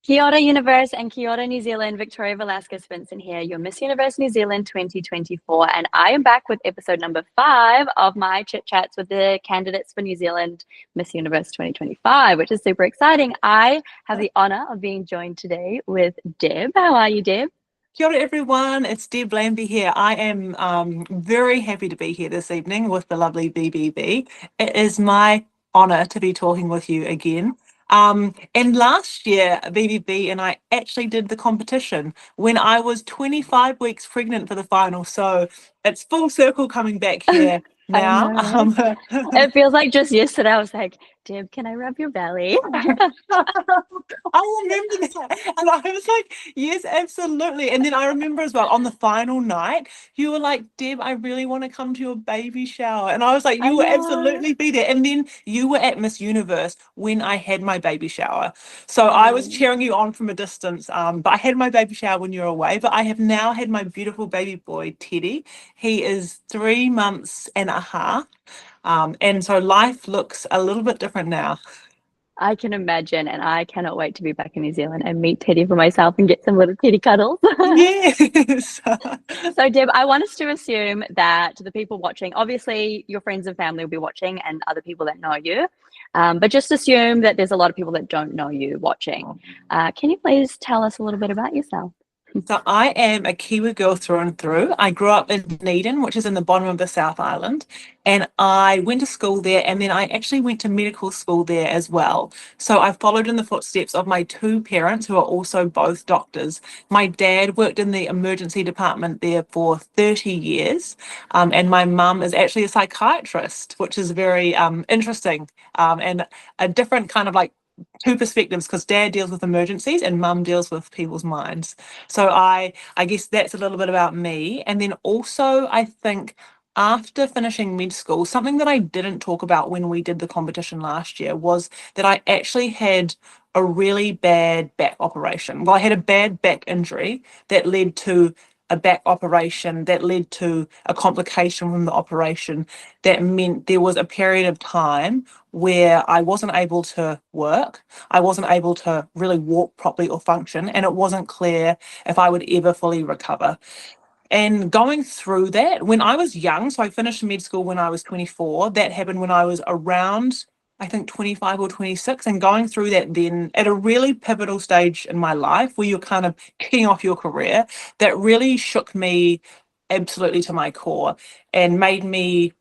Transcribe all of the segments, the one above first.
Kia ora universe and kia ora New Zealand, Victoria Velasquez Vincent here, your Miss Universe New Zealand 2024, and I am back with episode number 5 of my chit chats with the candidates for New Zealand Miss Universe 2025, which is super exciting. I have the honor of being joined today with Deb. How are you, Deb? Kia ora everyone, it's DEBORAH LAMBIE here. I am very happy to be here this evening with the lovely VVV. It is my honour to be talking with you again. And last year, VVV and I actually did the competition when I was 25 weeks pregnant for the final. So it's full circle coming back here I now. know. It feels like just yesterday I was like, Deb, can I rub your belly? I remember that. And I was like, yes, absolutely. And then I remember as well on the final night, you were like, Deb, I really want to come to your baby shower. And I was like, I you will know. absolutely be there. And then you were at Miss Universe when I had my baby shower. So I was cheering you on from a distance. But I had my baby shower when you were away. But I have now had my beautiful baby boy, Teddy. He is 3 months and a half. And so life looks a little bit different now. I can imagine, and I cannot wait to be back in New Zealand and meet Teddy for myself and get some little Teddy cuddles. Yes. So, Deb, I want us to assume that the people watching, obviously, your friends and family will be watching and other people that know you, but just assume that there's a lot of people that don't know you watching. Can you please tell us a little bit about yourself? So I am a Kiwi girl through and through. I grew up in Dunedin, which is in the bottom of the South Island, and I went to school there, and then I actually went to medical school there as well. So I followed in the footsteps of my 2 parents, who are also both doctors. My dad worked in the emergency department there for 30 years, and my mum is actually a psychiatrist, which is very interesting, and a different kind of like 2 perspectives, because dad deals with emergencies and mum deals with people's minds. So I guess that's a little bit about me. And then also I think after finishing med school, something that I didn't talk about when we did the competition last year was that I actually had a really bad back operation. Well, I had a bad back injury that led to a back operation that led to a complication from the operation that meant there was a period of time where I wasn't able to work. I wasn't able to really walk properly or function, and it wasn't clear if I would ever fully recover. And going through that, when I was young, so I finished med school when I was 24, that happened when I was around, I think, 25 or 26, and going through that then at a really pivotal stage in my life where you're kind of kicking off your career, that really shook me absolutely to my core and made me,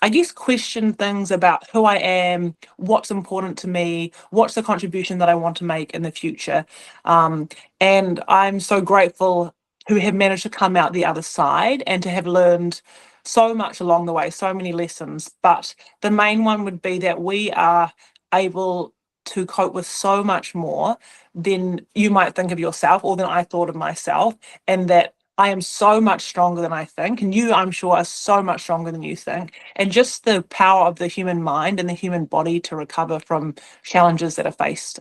I guess, question things about who I am, what's important to me, what's the contribution that I want to make in the future. And I'm so grateful to have managed to come out the other side and to have learned so much along the way, so many lessons. But the main one would be that we are able to cope with so much more than you might think of yourself or than I thought of myself, and that I am so much stronger than I think, and you, I'm sure, are so much stronger than you think. And just the power of the human mind and the human body to recover from challenges that are faced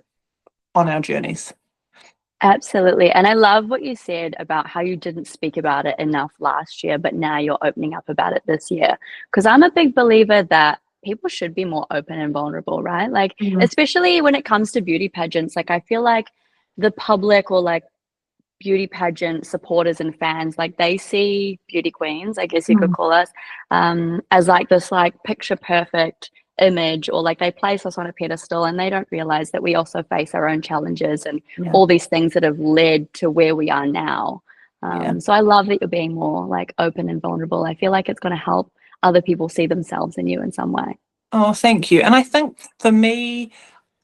on our journeys. Absolutely. And I love what you said about how you didn't speak about it enough last year, but now you're opening up about it this year. Because I'm a big believer that people should be more open and vulnerable, right? Like, Mhm. especially when it comes to beauty pageants, like, I feel like the public or like beauty pageant supporters and fans, like, they see beauty queens, I guess you could Mm. call us, as like this like picture perfect image, or like they place us on a pedestal, and they don't realize that we also face our own challenges and Yeah, all these things that have led to where we are now. yeah. So I love that you're being more like open and vulnerable. I feel like it's going to help other people see themselves in you in some way. Oh, thank you. And I think for me,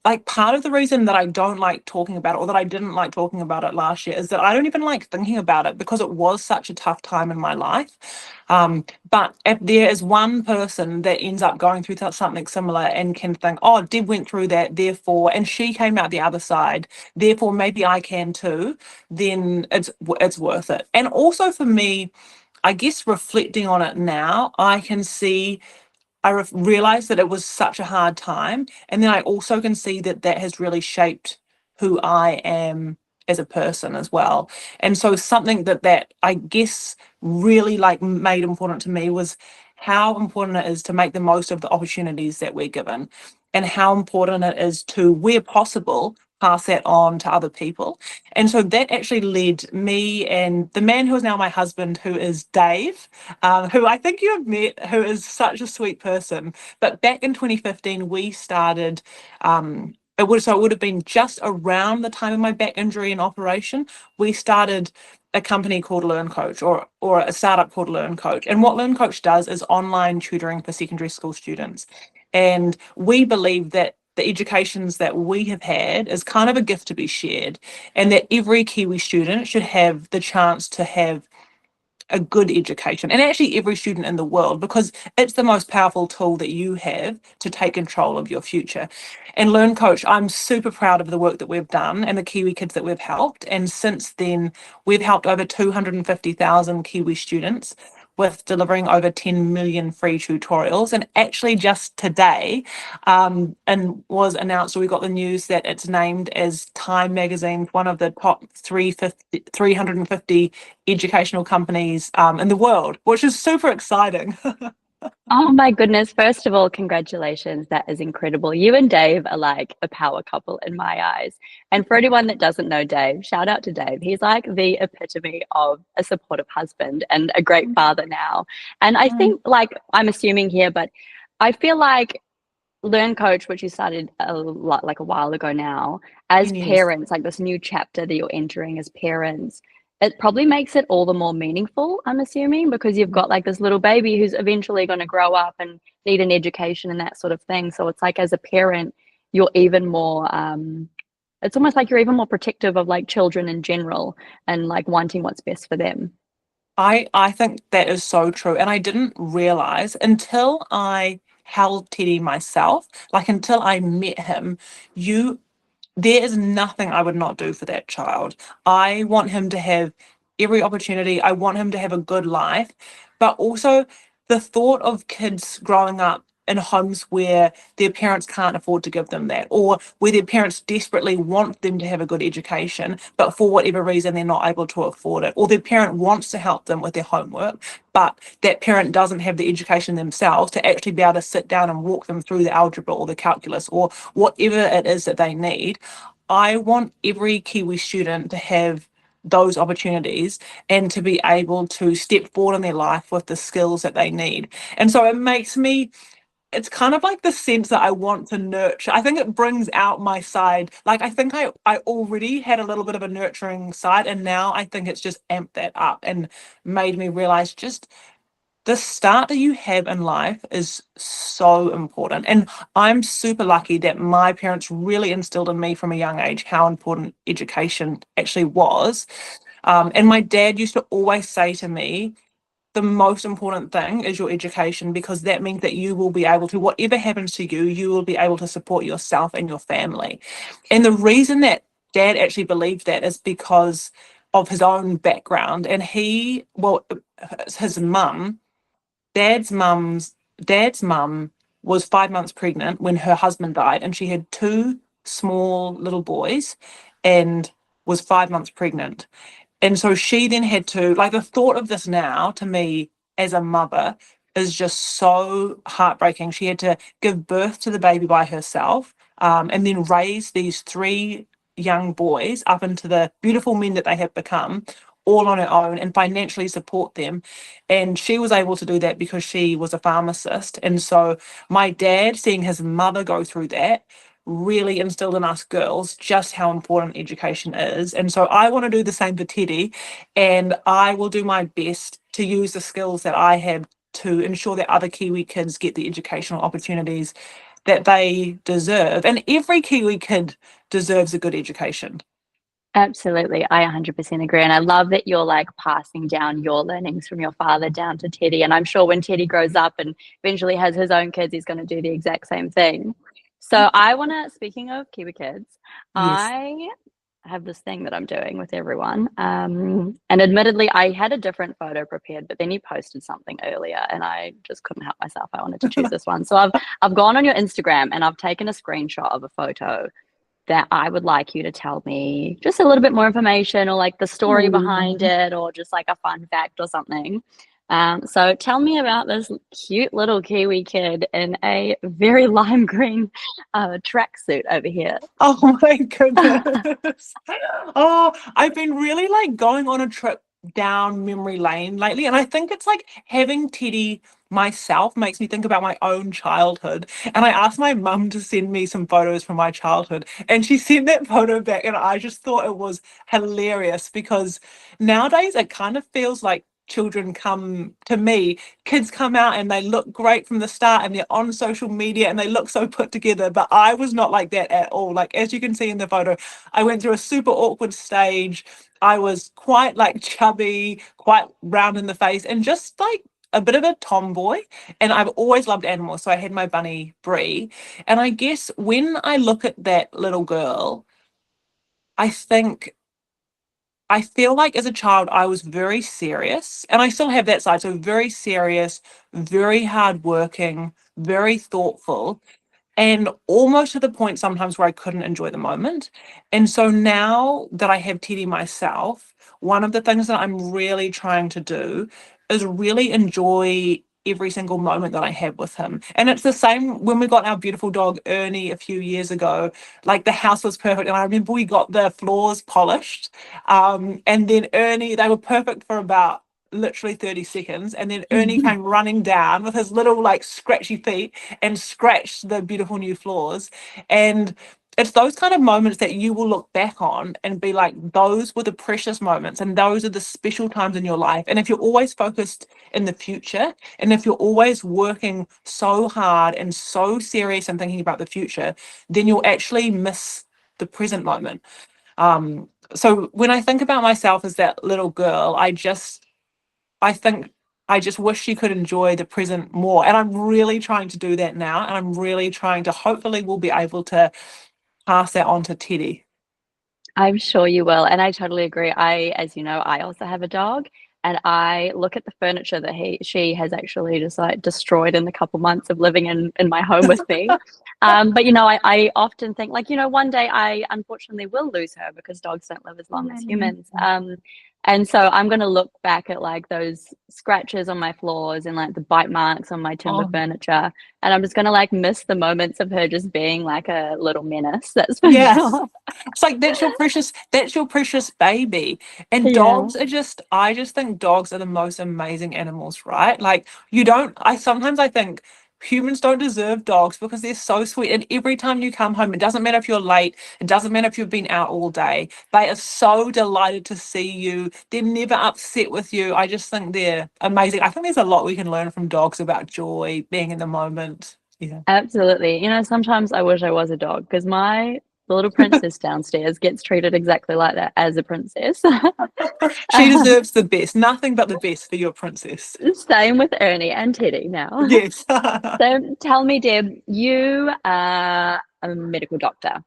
like, part of the reason that I don't like talking about it, or that I didn't like talking about it last year, is that I don't even like thinking about it because it was such a tough time in my life. But if there is one person that ends up going through something similar and can think, oh, Deb went through that, therefore, and she came out the other side, therefore maybe I can too, then it's worth it. And also for me, I guess reflecting on it now, I can see, I realized that it was such a hard time. And then I also can see that that has really shaped who I am as a person as well. And so something that I guess really like made important to me was how important it is to make the most of the opportunities that we're given, and how important it is to, where possible, pass that on to other people. And so that actually led me and the man who is now my husband, who is Dave, who I think you have met, who is such a sweet person. But back in 2015, we started, it would have been just around the time of my back injury and operation, we started a company called Learn Coach, or a startup called Learn Coach. And what Learn Coach does is online tutoring for secondary school students. And we believe that the educations that we have had is kind of a gift to be shared, and that every Kiwi student should have the chance to have a good education, and actually every student in the world, because it's the most powerful tool that you have to take control of your future. And Learn Coach, I'm super proud of the work that we've done and the Kiwi kids that we've helped. And since then, we've helped over 250,000 Kiwi students with delivering over 10 million free tutorials. And actually just today, and was announced, or we got the news that it's named as Time Magazine's one of the top 350 educational companies in the world, which is super exciting. Oh my goodness. First of all, congratulations. That is incredible. You and Dave are like a power couple in my eyes. And for anyone that doesn't know Dave, shout out to Dave. He's like the epitome of a supportive husband and a great father now. And I think, like, I'm assuming here, but I feel like Learn Coach, which you started a lot, like a while ago now, as Yes. parents, like this new chapter that you're entering as parents, it probably makes it all the more meaningful, I'm assuming, because you've got like this little baby who's eventually going to grow up and need an education and that sort of thing. So it's like as a parent, you're even more, it's almost like you're even more protective of like children in general and like wanting what's best for them. I think that is so true. And I didn't realize until I held Teddy myself, like until I met him, you there is nothing I would not do for that child. I want him to have every opportunity. I want him to have a good life. But also, the thought of kids growing up in homes where their parents can't afford to give them that, or where their parents desperately want them to have a good education, but for whatever reason they're not able to afford it, or their parent wants to help them with their homework, but that parent doesn't have the education themselves to actually be able to sit down and walk them through the algebra or the calculus or whatever it is that they need. I want every Kiwi student to have those opportunities and to be able to step forward in their life with the skills that they need. And so it makes me, it's kind of like the sense that I want to nurture. I think it brings out my side. Like I think I already had a little bit of a nurturing side, and now I think it's just amped that up and made me realize just the start that you have in life is so important. And I'm super lucky that my parents really instilled in me from a young age how important education actually was. And my dad used to always say to me, the most important thing is your education, because that means that you will be able to, whatever happens to you, you will be able to support yourself and your family. And the reason that dad actually believed that is because of his own background. And his mum, dad's mum was 5 months pregnant when her husband died, and she had two small little boys and was 5 months pregnant. And so she then had to, like, the thought of this now to me as a mother is just so heartbreaking. She had to give birth to the baby by herself, and then raise these three young boys up into the beautiful men that they have become, all on her own, and financially support them. And she was able to do that because she was a pharmacist. And so my dad, seeing his mother go through that, really instilled in us girls just how important education is. And so I want to do the same for Teddy, and I will do my best to use the skills that I have to ensure that other Kiwi kids get the educational opportunities that they deserve. And every Kiwi kid deserves a good education. Absolutely. I 100% agree. And I love that you're like passing down your learnings from your father down to Teddy. And I'm sure when Teddy grows up and eventually has his own kids, he's going to do the exact same thing. So I want to, speaking of Kiwi kids, Yes. I have this thing that I'm doing with everyone. And admittedly, I had a different photo prepared, but then you posted something earlier and I just couldn't help myself. I wanted to choose this one. So I've gone on your Instagram and I've taken a screenshot of a photo that I would like you to tell me just a little bit more information or like the story behind it or just like a fun fact or something. So tell me about this cute little Kiwi kid in a very lime green tracksuit over here. Oh my goodness. Oh, I've been really like going on a trip down memory lane lately. And I think it's like having Teddy myself makes me think about my own childhood. And I asked my mum to send me some photos from my childhood. And she sent that photo back. And I just thought it was hilarious because nowadays it kind of feels like children come to me, kids come out and they look great from the start and they're on social media and they look so put together, but I was not like that at all. Like, as you can see in the photo, I went through a super awkward stage. I was quite like chubby, quite round in the face, and just like a bit of a tomboy. And I've always loved animals, so I had my bunny Brie. And I guess when I look at that little girl, I think I feel like as a child, I was very serious, and I still have that side. So, very serious, very hardworking, very thoughtful, and almost to the point sometimes where I couldn't enjoy the moment. And so now that I have Teddy myself, one of the things that I'm really trying to do is really enjoy every single moment that I have with him. And it's the same when we got our beautiful dog Ernie a few years ago. Like, the house was perfect, and I remember we got the floors polished. And then Ernie, they were perfect for about literally 30 seconds, and then Ernie came running down with his little like scratchy feet and scratched the beautiful new floors. And it's those kind of moments that you will look back on and be like, those were the precious moments and those are the special times in your life. And if you're always focused in the future, and if you're always working so hard and so serious and thinking about the future, then you'll actually miss the present moment. So when I think about myself as that little girl, I think I just wish she could enjoy the present more. And I'm really trying to do that now. And I'm really trying to, hopefully, we'll be able to pass that on to Teddy. I'm sure you will. And I totally agree. As you know, I also have a dog, and I look at the furniture that she has actually just like destroyed in the couple months of living in my home with me. But I often think like, one day I unfortunately will lose her because dogs don't live as long as humans. And so I'm going to look back at like those scratches on my floors and like the bite marks on my timber Oh, furniture. And I'm just going to like miss the moments of her just being like a little menace. That's for yes. sure. It's like that's your precious baby. And Yeah. dogs are just, I just think dogs are the most amazing animals, right? Like, sometimes I think humans don't deserve dogs because they're so sweet. And every time you come home, it doesn't matter if you're late, it doesn't matter if you've been out all day. They are so delighted to see you. They're never upset with you. I just think they're amazing. I think there's a lot we can learn from dogs about joy, being in the moment. Yeah. Absolutely. Sometimes I wish I was a dog because the little princess downstairs gets treated exactly like that as a princess. She deserves the best, nothing but the best for your princess. Same with Ernie and Teddy now. Yes. So tell me, Deb, you are a medical doctor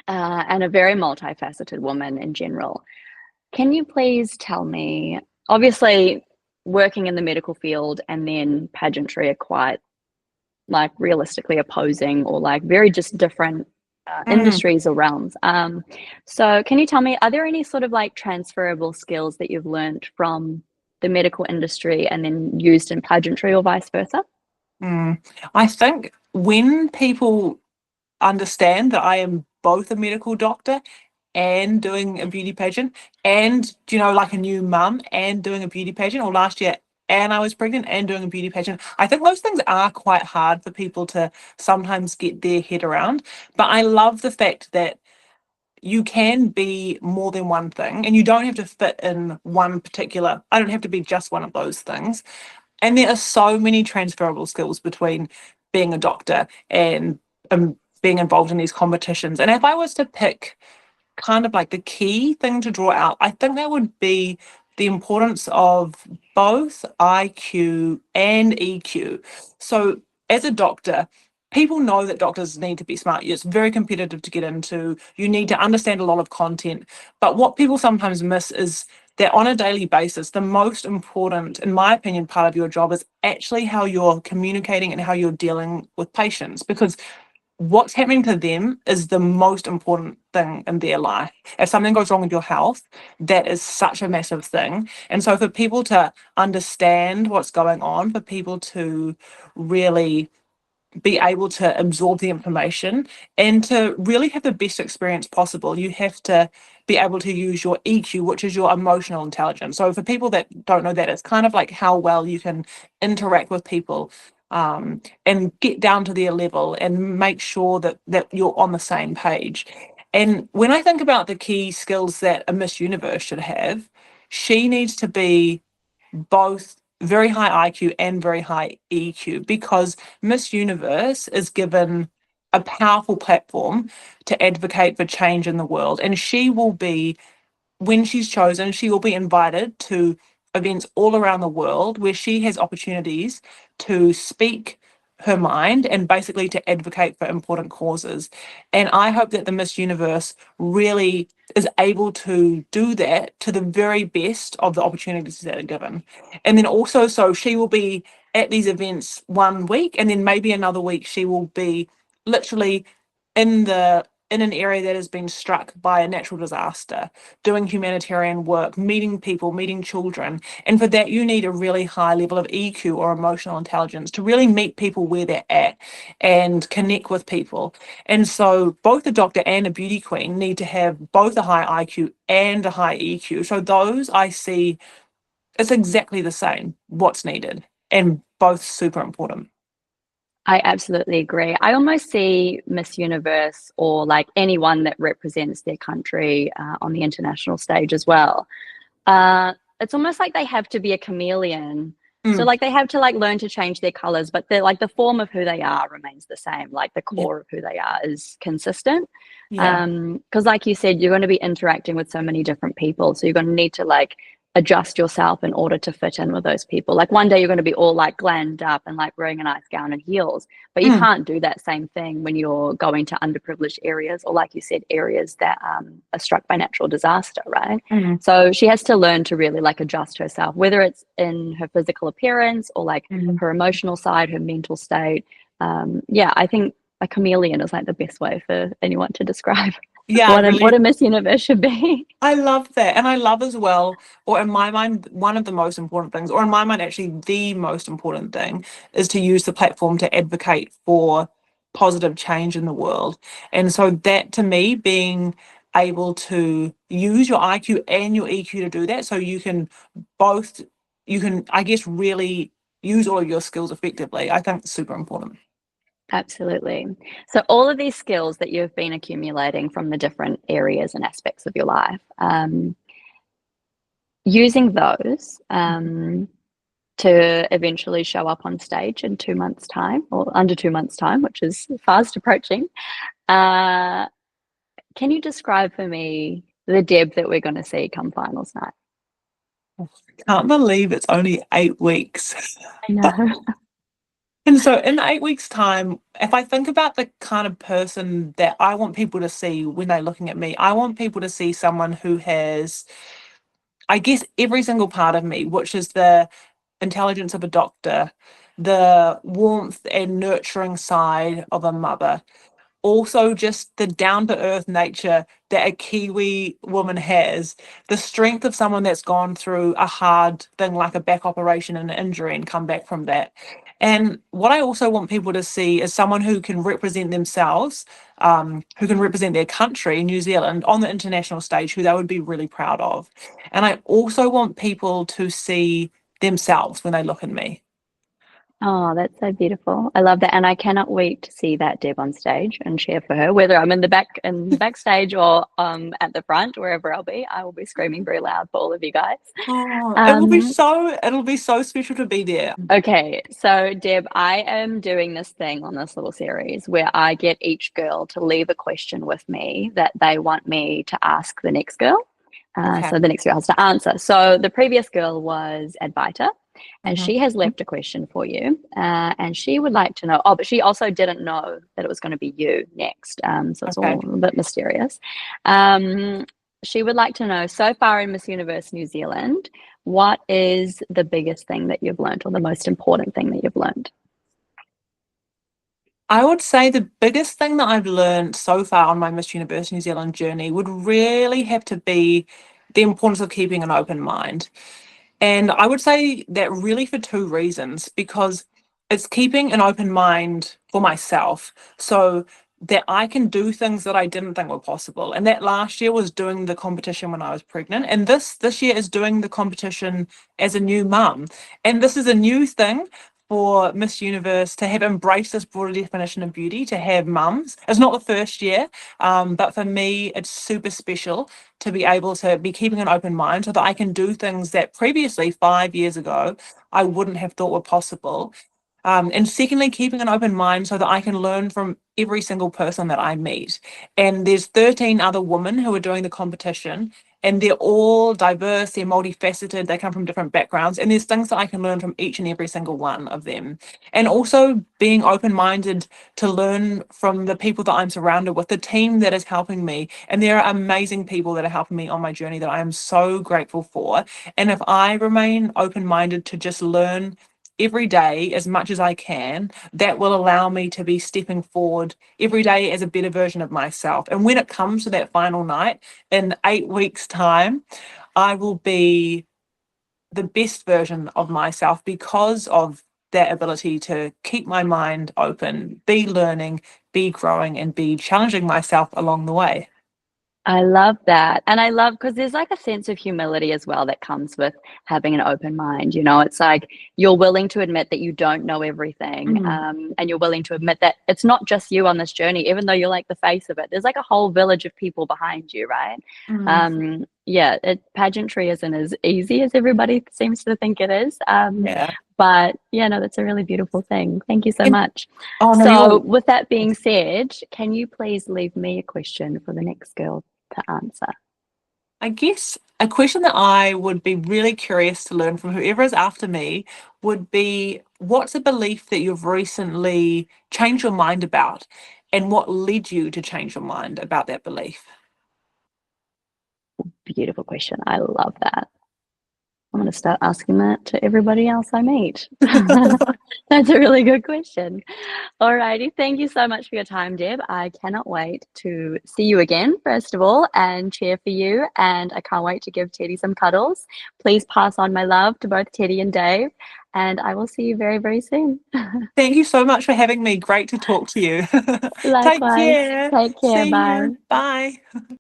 and a very multifaceted woman in general. Can you please tell me, obviously, working in the medical field and then pageantry are quite like realistically opposing or like very just different Mm. industries or realms. So can you tell me, are there any sort of like transferable skills that you've learned from the medical industry and then used in pageantry or vice versa? I think when people understand that I am both a medical doctor and doing a beauty pageant, and like a new mum and doing a beauty pageant, or last year and I was pregnant and doing a beauty pageant, I think those things are quite hard for people to sometimes get their head around. But I love the fact that you can be more than one thing, and you don't have to fit in one particular, I don't have to be just one of those things. And there are so many transferable skills between being a doctor and being involved in these competitions. And if I was to pick kind of like the key thing to draw out, I think that would be the importance of both IQ and EQ. So, as a doctor, people know that doctors need to be smart. It's very competitive to get into. You need to understand a lot of content. But what people sometimes miss is that on a daily basis, the most important, in my opinion, part of your job is actually how you're communicating and how you're dealing with patients. Because what's happening to them is the most important thing in their life. If something goes wrong with your health, that is such a massive thing. And so for people to understand what's going on, for people to really be able to absorb the information and to really have the best experience possible, you have to be able to use your EQ, which is your emotional intelligence. So for people that don't know that, it's kind of like how well you can interact with people, and get down to their level and make sure that you're on the same page. And when I think about the key skills that a Miss Universe should have, she needs to be both very high IQ and very high EQ, because Miss Universe is given a powerful platform to advocate for change in the world. And she will be, when she's chosen, she will be invited to events all around the world where she has opportunities to speak her mind and basically to advocate for important causes. And I hope that the Miss Universe really is able to do that to the very best of the opportunities that are given. And then also, so she will be at these events one week, and then maybe another week she will be literally in an area that has been struck by a natural disaster, doing humanitarian work, meeting people, meeting children. And for that, you need a really high level of EQ or emotional intelligence to really meet people where they're at and connect with people. And so both a doctor and a beauty queen need to have both a high IQ and a high EQ. So those I see, it's exactly the same, what's needed, and both super important. I absolutely agree. I almost see Miss Universe, or like anyone that represents their country on the international stage as well. It's almost like they have to be a chameleon. So like they have to like learn to change their colors, but they're like the form of who they are remains the same. Like the Yeah. core of who they are is consistent. Yeah. Because like you said, you're going to be interacting with so many different people. So you're going to need to like adjust yourself in order to fit in with those people. Like one day you're going to be all like glammed up and like wearing a nice gown and heels, but you can't do that same thing when you're going to underprivileged areas, or like you said, areas that are struck by natural disaster, right? So she has to learn to really like adjust herself, whether it's in her physical appearance or like her emotional side, her mental state. Yeah, I think a chameleon is like the best way for anyone to describe Yeah, I what really a Miss Universe should be. I love that. And I love as well, or in my mind, one of the most important things, or in my mind, actually, the most important thing is to use the platform to advocate for positive change in the world. And so, that to me, being able to use your IQ and your EQ to do that, so you can both, you can, I guess, really use all of your skills effectively, I think is super important. Absolutely. So all of these skills that you've been accumulating from the different areas and aspects of your life, using those to eventually show up on stage in 2 months' time, or under 2 months' time, which is fast approaching. Can you describe for me the Deb that we're going to see come finals night? Can't believe it's only 8 weeks. I know. And so in 8 weeks' time, if I think about the kind of person that I want people to see when they're looking at me, I want people to see someone who has, I guess, every single part of me, which is the intelligence of a doctor, the warmth and nurturing side of a mother, also just the down to earth nature that a Kiwi woman has, the strength of someone that's gone through a hard thing like a back operation and an injury and come back from that. And what I also want people to see is someone who can represent themselves, who can represent their country, New Zealand, on the international stage, who they would be really proud of. And I also want people to see themselves when they look at me. Oh, that's so beautiful. I love that. And I cannot wait to see that Deb on stage and cheer for her, whether I'm in the backstage or at the front, wherever I'll be. I will be screaming very loud for all of you guys. Oh, Um, it'll be so special to be there. okay, so Deb, I am doing this thing on this little series where I get each girl to leave a question with me that they want me to ask the next girl. Okay. So the next girl has to answer. So the previous girl was Advaita, and Mhm. she has left a question for you. And she would like to know, oh, but she also didn't know that it was going to be you next. So it's Okay. all a bit mysterious. Um, she would like to know, so far in Miss Universe New Zealand, what is the biggest thing that you've learned, or the most important thing that you've learned? I would say the biggest thing that I've learned so far on my Miss Universe New Zealand journey would really have to be the importance of keeping an open mind. And I would say that really for two reasons, because it's keeping an open mind for myself so that I can do things that I didn't think were possible. And that last year was doing the competition when I was pregnant. And this year is doing the competition as a new mum. And this is a new thing for Miss Universe to have embraced this broader definition of beauty, to have mums. It's not the first year, but for me, it's super special to be able to be keeping an open mind so that I can do things that previously 5 years ago I wouldn't have thought were possible. And secondly, keeping an open mind so that I can learn from every single person that I meet. And there's 13 other women who are doing the competition, and they're all diverse, they're multifaceted, they come from different backgrounds, and there's things that I can learn from each and every single one of them. And also being open-minded to learn from the people that I'm surrounded with, the team that is helping me. And there are amazing people that are helping me on my journey that I am so grateful for. And if I remain open-minded to just learn every day as much as I can, that will allow me to be stepping forward every day as a better version of myself. And when it comes to that final night in 8 weeks' time, I will be the best version of myself because of that ability to keep my mind open, be learning, be growing, and be challenging myself along the way. I love that. And I love because there's like a sense of humility as well that comes with having an open mind. You know, it's like you're willing to admit that you don't know everything. Mm, And you're willing to admit that it's not just you on this journey, even though you're like the face of it. There's like a whole village of people behind you, right? mm, Yeah, pageantry isn't as easy as everybody seems to think it is. yeah. But yeah, no, that's a really beautiful thing. Thank you so And much. oh no, So, you're with that being said, can you please leave me a question for the next girl to answer? I guess a question that I would be really curious to learn from whoever is after me would be, what's a belief that you've recently changed your mind about, and what led you to change your mind about that belief? Beautiful question. I love that. I'm going to start asking that to everybody else I meet. That's a really good question. All righty. Thank you so much for your time, Deb. I cannot wait to see you again, first of all, and cheer for you. And I can't wait to give Teddy some cuddles. Please pass on my love to both Teddy and Dave. And I will see you very, very soon. Thank you so much for having me. Great to talk to you. Take Likewise. care. Take care. See Bye. you. Bye.